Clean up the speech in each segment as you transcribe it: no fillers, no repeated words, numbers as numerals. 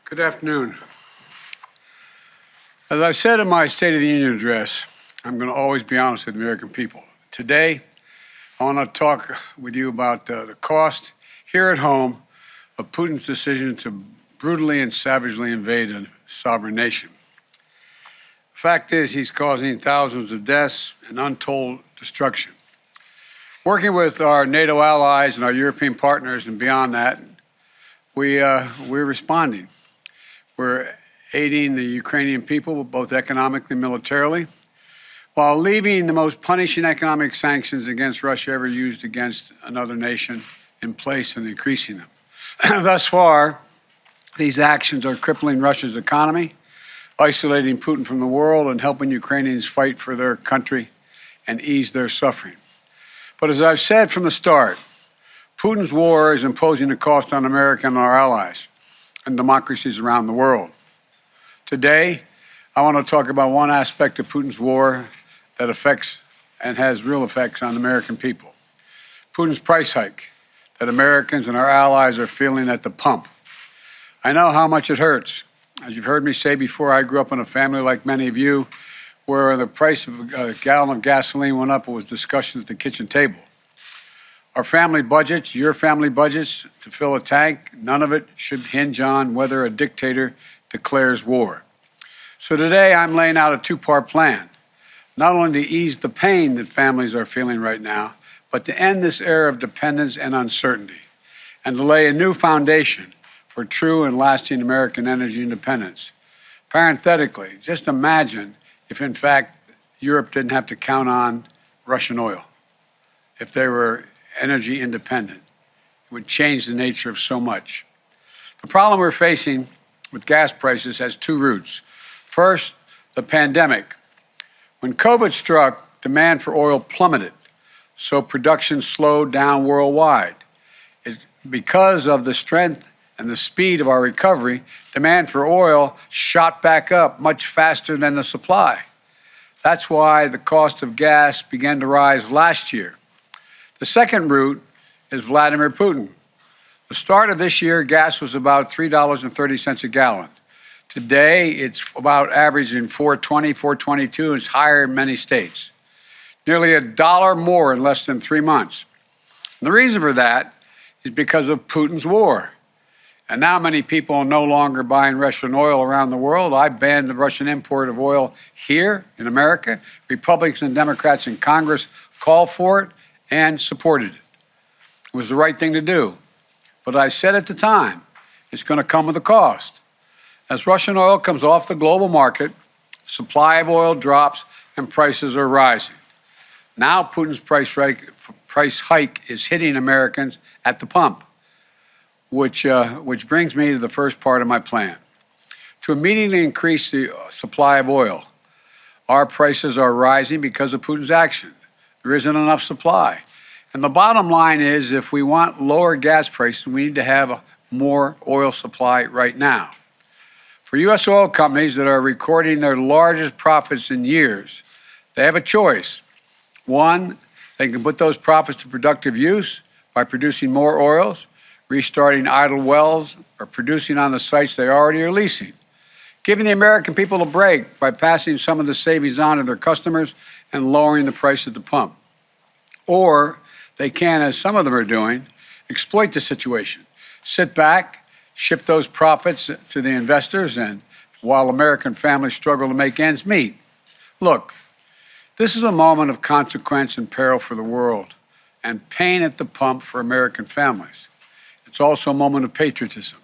Good afternoon. As I said in my State of the Union address, I'm going to always be honest with the American people. Today, I want to talk with you about the cost here at home of Putin's decision to brutally and savagely invade a sovereign nation. The fact is, he's causing thousands of deaths and untold destruction. Working with our NATO allies and our European partners and beyond that, we're responding. We're aiding the Ukrainian people, both economically and militarily, while leaving the most punishing economic sanctions against Russia ever used against another nation in place and increasing them. Thus far, these actions are crippling Russia's economy, isolating Putin from the world, and helping Ukrainians fight for their country and ease their suffering. But as I've said from the start, Putin's war is imposing a cost on America and our allies and democracies around the world. Today, I want to talk about one aspect of Putin's war that affects and has real effects on the American people. Putin's price hike that Americans and our allies are feeling at the pump. I know how much it hurts. As you've heard me say before, I grew up in a family like many of you, where the price of a gallon of gasoline went up. It was discussion at the kitchen table. Our family budgets, your family budgets, to fill a tank, none of it should hinge on whether a dictator declares war. So today I'm laying out a two-part plan, not only to ease the pain that families are feeling right now, but to end this era of dependence and uncertainty, and to lay a new foundation for true and lasting American energy independence. Parenthetically, just imagine if, in fact, Europe didn't have to count on Russian oil, if they were energy independent. It would change the nature of so much. The problem we're facing with gas prices has two roots. First, the pandemic. When COVID struck, demand for oil plummeted, so production slowed down worldwide. Because of the strength and the speed of our recovery, demand for oil shot back up much faster than the supply. That's why the cost of gas began to rise last year. The second route is Vladimir Putin. The start of this year, gas was about $3.30 a gallon. Today, it's about averaging $4.20, $4.22, and it's higher in many states. Nearly $1 more in less than 3 months. And the reason for that is because of Putin's war. And now many people are no longer buying Russian oil around the world. I banned the Russian import of oil here in America. Republicans and Democrats in Congress called for it and supported it. It was the right thing to do. But I said at the time, it's going to come with a cost. As Russian oil comes off the global market, supply of oil drops and prices are rising. Now Putin's price hike is hitting Americans at the pump, which brings me to the first part of my plan. To immediately increase the supply of oil, our prices are rising because of Putin's action. There isn't enough supply. And the bottom line is, if we want lower gas prices, we need to have more oil supply right now. For U.S. oil companies that are recording their largest profits in years, they have a choice. One, they can put those profits to productive use by producing more oils, restarting idle wells, or producing on the sites they already are leasing, giving the American people a break by passing some of the savings on to their customers and lowering the price at the pump. Or they can, as some of them are doing, exploit the situation, sit back, ship those profits to the investors, and while American families struggle to make ends meet. Look, this is a moment of consequence and peril for the world, and pain at the pump for American families. It's also a moment of patriotism.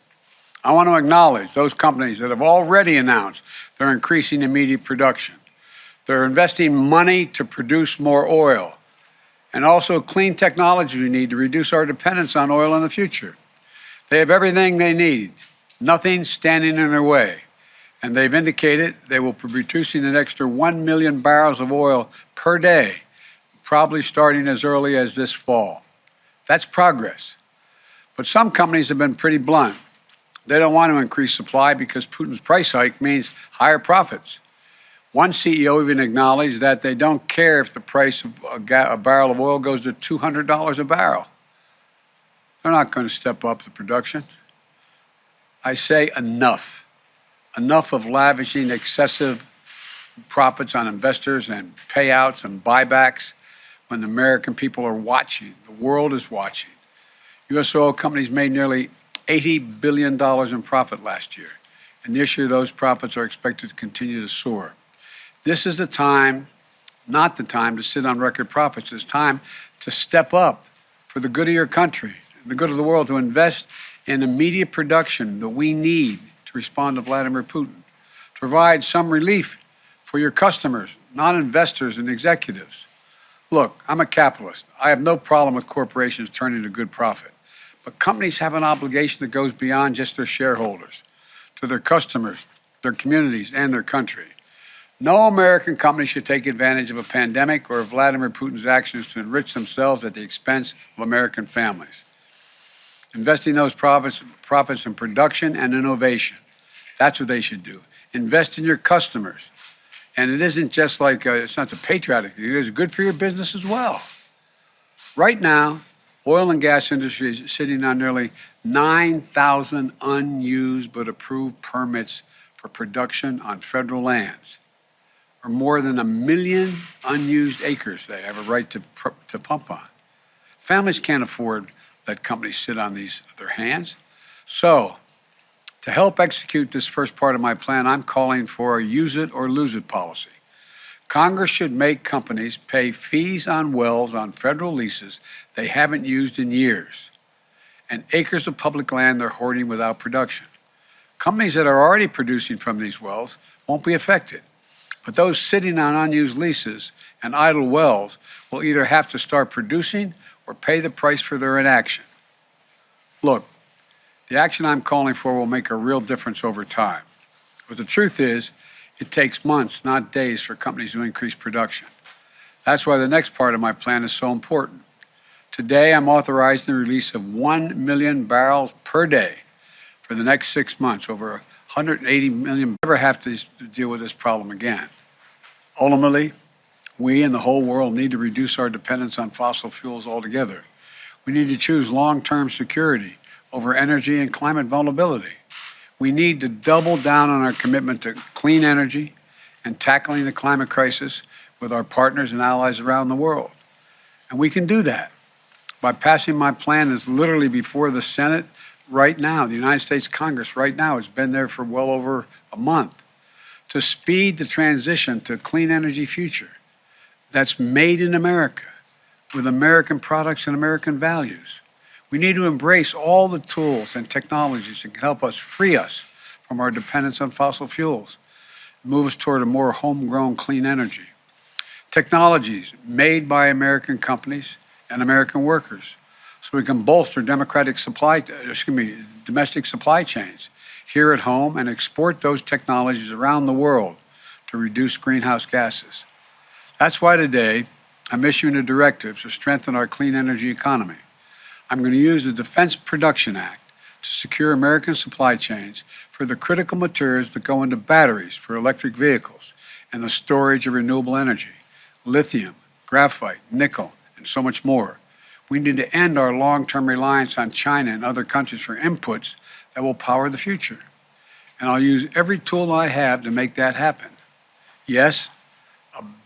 I want to acknowledge those companies that have already announced they're increasing immediate production. They're investing money to produce more oil, and also clean technology we need to reduce our dependence on oil in the future. They have everything they need, nothing standing in their way. And they've indicated they will be producing an extra 1 million barrels of oil per day, probably starting as early as this fall. That's progress. But some companies have been pretty blunt. They don't want to increase supply because Putin's price hike means higher profits. One CEO even acknowledged that they don't care if the price of a barrel of oil goes to $200 a barrel. They're not going to step up the production. I say enough. Enough of lavishing excessive profits on investors and payouts and buybacks when the American people are watching. The world is watching. U.S. oil companies made nearly $80 billion in profit last year, and this year those profits are expected to continue to soar. This is the time, not the time to sit on record profits. It's time to step up for the good of your country, the good of the world, to invest in immediate production that we need to respond to Vladimir Putin, to provide some relief for your customers, not investors and executives. Look, I'm a capitalist. I have no problem with corporations turning a good profit. But companies have an obligation that goes beyond just their shareholders, to their customers, their communities, and their country. No American company should take advantage of a pandemic or of Vladimir Putin's actions to enrich themselves at the expense of American families. Investing those profits in production and innovation. That's what they should do. Invest in your customers. And it isn't just like, it's not the patriotic thing, it is good for your business as well. Right now, oil and gas industry is sitting on nearly 9,000 unused but approved permits for production on federal lands, or more than 1 million unused acres they have a right to pump on. Families can't afford that companies sit on their hands. So, to help execute this first part of my plan, I'm calling for a use it or lose it policy. Congress should make companies pay fees on wells on federal leases they haven't used in years, and acres of public land they're hoarding without production. Companies that are already producing from these wells won't be affected, but those sitting on unused leases and idle wells will either have to start producing or pay the price for their inaction. Look, the action I'm calling for will make a real difference over time. But the truth is, it takes months, not days, for companies to increase production. That's why the next part of my plan is so important. Today, I'm authorizing the release of 1 million barrels per day for the next 6 months, over 180 million. We'll never have to deal with this problem again. Ultimately, we and the whole world need to reduce our dependence on fossil fuels altogether. We need to choose long-term security over energy and climate vulnerability. We need to double down on our commitment to clean energy and tackling the climate crisis with our partners and allies around the world. And we can do that by passing my plan that's literally before the Senate right now, the United States Congress right now. It's been there for well over a month, to speed the transition to a clean energy future that's made in America with American products and American values. We need to embrace all the tools and technologies that can help us free us from our dependence on fossil fuels, move us toward a more homegrown clean energy. Technologies made by American companies and American workers, so we can bolster domestic supply chains here at home and export those technologies around the world to reduce greenhouse gases. That's why today I'm issuing a directive to strengthen our clean energy economy. I'm going to use the Defense Production Act to secure American supply chains for the critical materials that go into batteries for electric vehicles and the storage of renewable energy, lithium, graphite, nickel, and so much more. We need to end our long-term reliance on China and other countries for inputs that will power the future. And I'll use every tool I have to make that happen. Yes,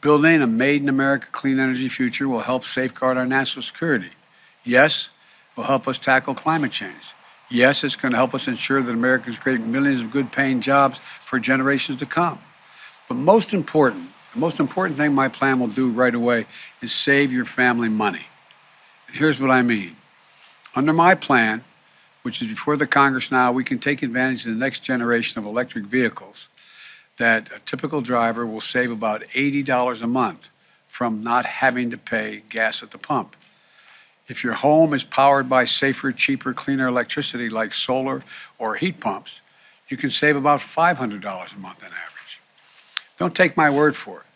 building a made-in-America clean energy future will help safeguard our national security. Yes, it will help us tackle climate change. Yes, it's going to help us ensure that Americans create millions of good-paying jobs for generations to come. But the most important thing my plan will do right away is save your family money. And here's what I mean. Under my plan, which is before the Congress now, we can take advantage of the next generation of electric vehicles that a typical driver will save about $80 a month from not having to pay gas at the pump. If your home is powered by safer, cheaper, cleaner electricity like solar or heat pumps, you can save about $500 a month on average. Don't take my word for it.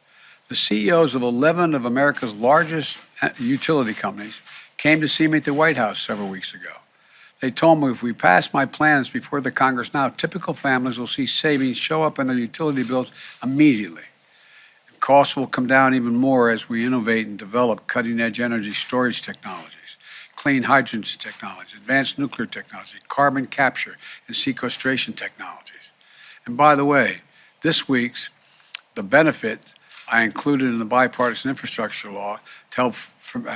The CEOs of 11 of America's largest utility companies came to see me at the White House several weeks ago. They told me if we pass my plans before the Congress now, typical families will see savings show up in their utility bills immediately. And costs will come down even more as we innovate and develop cutting-edge energy storage technologies, clean hydrogen technology, advanced nuclear technology, carbon capture and sequestration technologies. And by the way, this week's the benefit I included in the bipartisan infrastructure law to help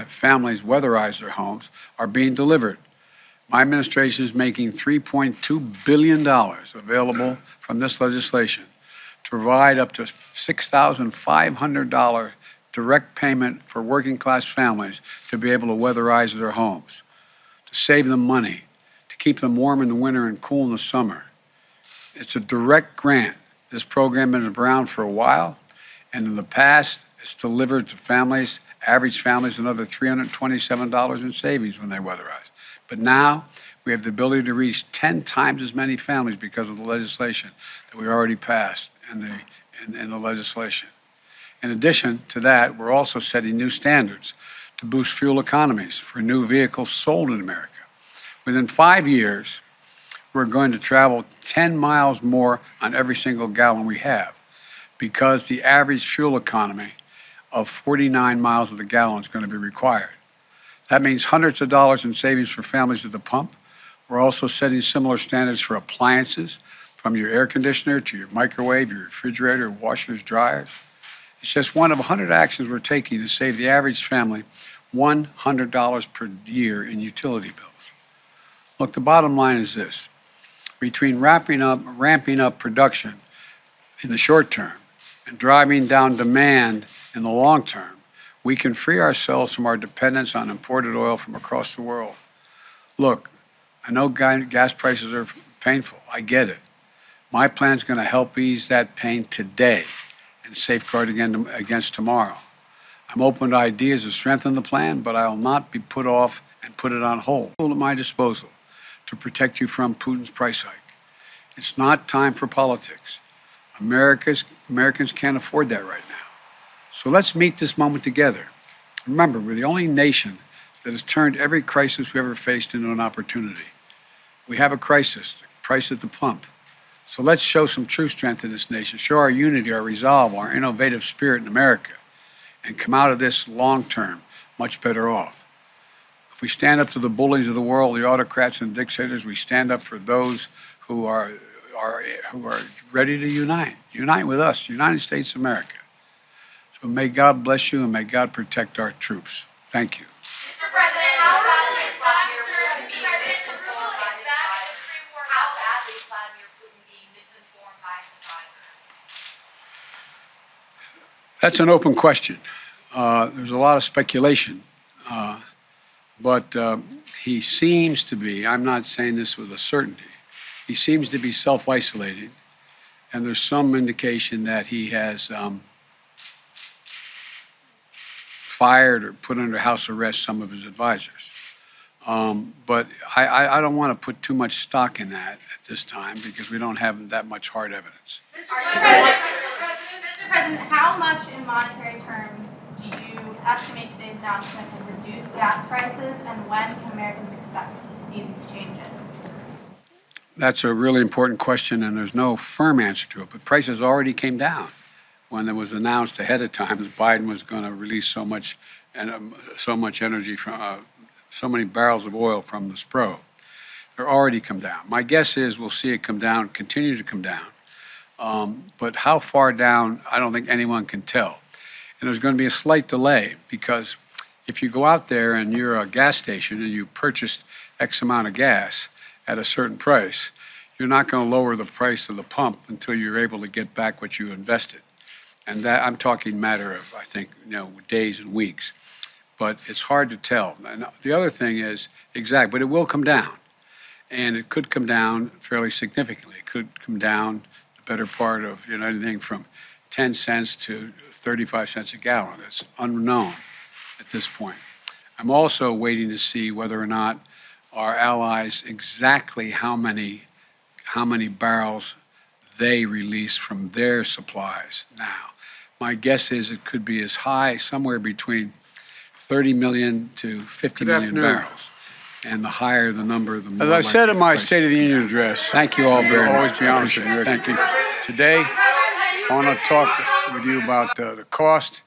families weatherize their homes are being delivered. My administration is making $3.2 billion available from this legislation to provide up to $6,500 direct payment for working class families to be able to weatherize their homes, to save them money, to keep them warm in the winter and cool in the summer. It's a direct grant. This program has been around for a while, and in the past, it's delivered to families, average families, another $327 in savings when they weatherize. But now we have the ability to reach 10 times as many families because of the legislation that we already passed in the legislation. In addition to that, we're also setting new standards to boost fuel economies for new vehicles sold in America. Within 5 years, we're going to travel 10 miles more on every single gallon we have because the average fuel economy of 49 miles of the gallon is going to be required. That means hundreds of dollars in savings for families at the pump. We're also setting similar standards for appliances, from your air conditioner to your microwave, your refrigerator, washers, dryers. It's just one of 100 actions we're taking to save the average family $100 per year in utility bills. Look, the bottom line is this. Between ramping up production in the short term and driving down demand in the long term, we can free ourselves from our dependence on imported oil from across the world. Look, I know gas prices are painful. I get it. My plan is going to help ease that pain today and safeguard against tomorrow. I'm open to ideas to strengthen the plan, but I will not be put off and put it on hold. At my disposal to protect you from Putin's price hike. It's not time for politics. Americans can't afford that right now. So let's meet this moment together. Remember, we're the only nation that has turned every crisis we ever faced into an opportunity. We have a crisis, the price at the pump. So let's show some true strength in this nation, show our unity, our resolve, our innovative spirit in America, and come out of this long term much better off. If we stand up to the bullies of the world, the autocrats and dictators, we stand up for those who are ready to unite with us, United States of America. So may God bless you and may God protect our troops. Thank you. Mr. President, how badly is Vladimir Putin being misinformed by his advisors? That's an open question. There's a lot of speculation. But he seems to be, I'm not saying this with a certainty, he seems to be self-isolating, and there's some indication that he has fired or put under house arrest some of his advisors. But I don't want to put too much stock in that at this time because we don't have that much hard evidence. Mr. President, how much in monetary terms do you estimate today's announcement has reduced gas prices, and when can Americans expect to see these changes? That's a really important question, and there's no firm answer to it, but prices already came down when it was announced ahead of time that Biden was going to release so much energy from so many barrels of oil from the Spro. They're already come down. My guess is we'll see it come down, continue to come down. But how far down, I don't think anyone can tell. And there's going to be a slight delay because if you go out there and you're a gas station and you purchased X amount of gas at a certain price, you're not going to lower the price of the pump until you're able to get back what you invested. And that I'm talking matter of, I think, days and weeks. But it's hard to tell. And the other thing is, but it will come down. And it could come down fairly significantly. It could come down the better part of anything from 10 cents to 35 cents a gallon. It's unknown at this point. I'm also waiting to see whether or not our allies exactly how many barrels they release from their supplies now. My guess is it could be as high, somewhere between 30 million to 50 million barrels. And the higher the number, the more. As I said in my State of the Union address, thank you all very much. Always be honest with you. Thank you. Today, I want to talk with you about the cost